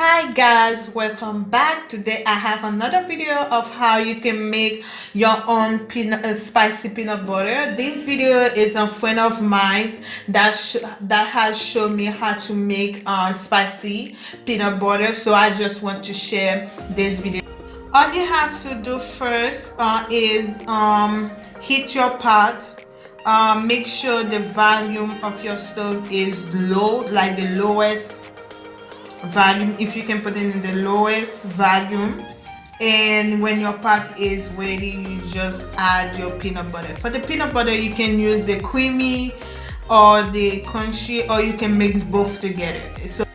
Hi guys, welcome back. Today I have another video of how you can make your own spicy peanut butter. This video is a friend of mine that has shown me how to make spicy peanut butter, so I just want to share this video. All you have to do first is heat your pot. Make sure the volume of your stove is low, like the lowest volume, if you can put it in the lowest volume. And when your pot is ready, you just add your peanut butter. For the peanut butter, you can use the creamy or the crunchy, or you can mix both together. So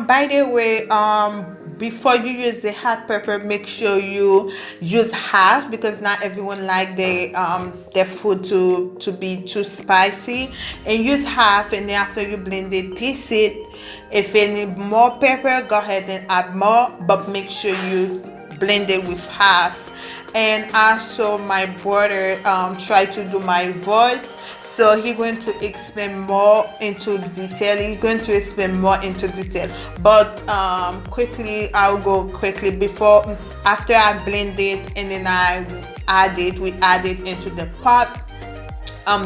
by the way, before you use the hot pepper, make sure you use half, because not everyone like their food to be too spicy. And use half, and then after you blend it, taste it. If you need more pepper, go ahead and add more, but make sure you blend it with half. And also my brother tried to do my voice, so he's going to explain more into detail. But quickly, I'll go quickly. After I blend it, and then we add it into the pot.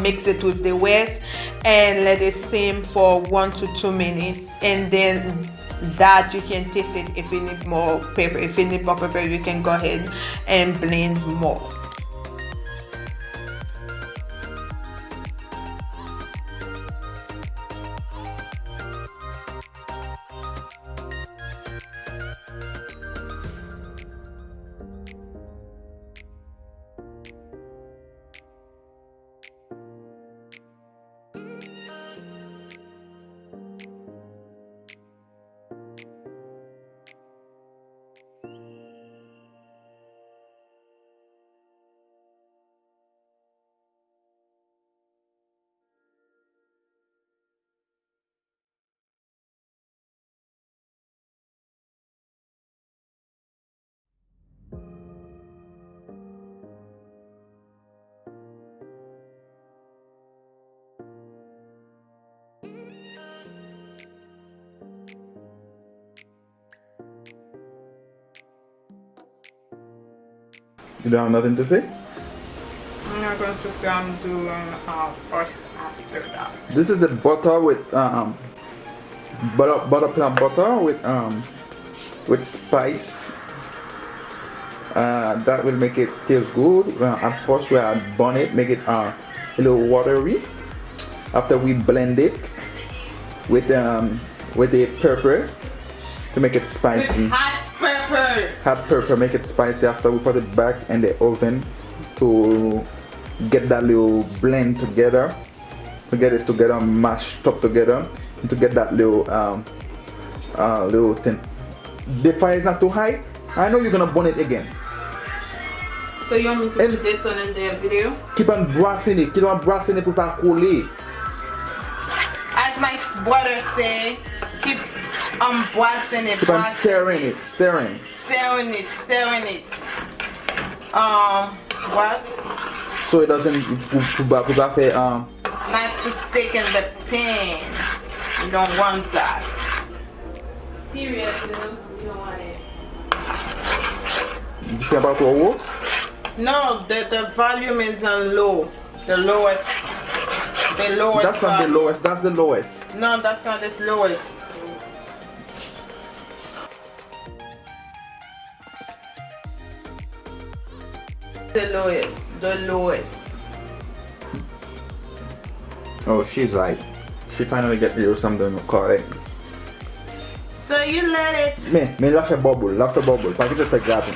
Mix it with the waste and let it steam for 1 to 2 minutes, and then that you can taste it. If you need more pepper, you can go ahead and blend more. You don't have nothing to say? I'm not going to say I'm doing us after that. This is the butter with peanut butter with spice. That will make it taste good. At first we add burn it, make it a little watery. After we blend it with the pepper to make it spicy. Hot pepper, make it spicy. After we put it back in the oven to get that little blend together, to get it together, mashed up together, and to get that little thing. The fire is not too high. I know you're gonna burn it again. So you want me to put this on in the video? Keep on brassing it pour pas coller. As my brother say, keep brassing it. Keep on stirring it. What? So it doesn't Not to stick in the pan. You don't want that. Period, you don't want it. This is about to work? No, the volume is on low. The lowest. That's not the lowest, that's the lowest. No, that's not the lowest. The lowest. Oh, she's right. She finally get you something correct. So you let it. Me la fait bubble. Pas que tu fais gratin.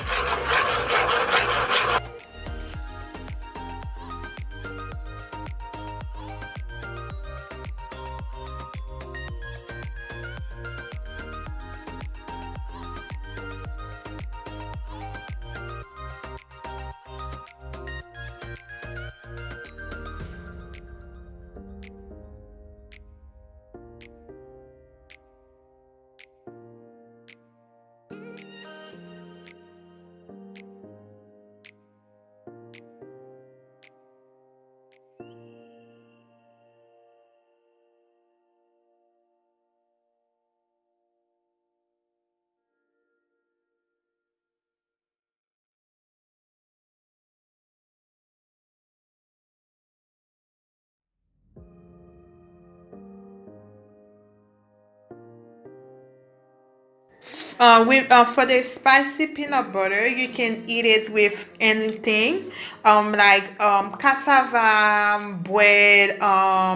With For the spicy peanut butter, you can eat it with anything, like cassava, bread,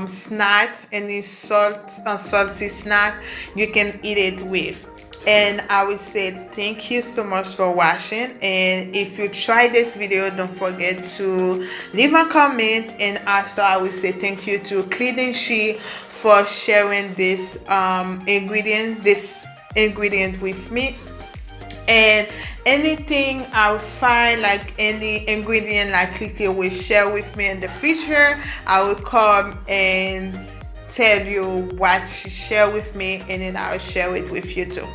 snack, any salty snack. You can eat it with. And I would say thank you so much for watching. And if you try this video, don't forget to leave a comment. And also, I would say thank you to Clean She for sharing this ingredient with me. And anything I'll find, like any ingredient like Clicky will share with me in the future, I will come and tell you what she shared with me, and then I'll share it with you too.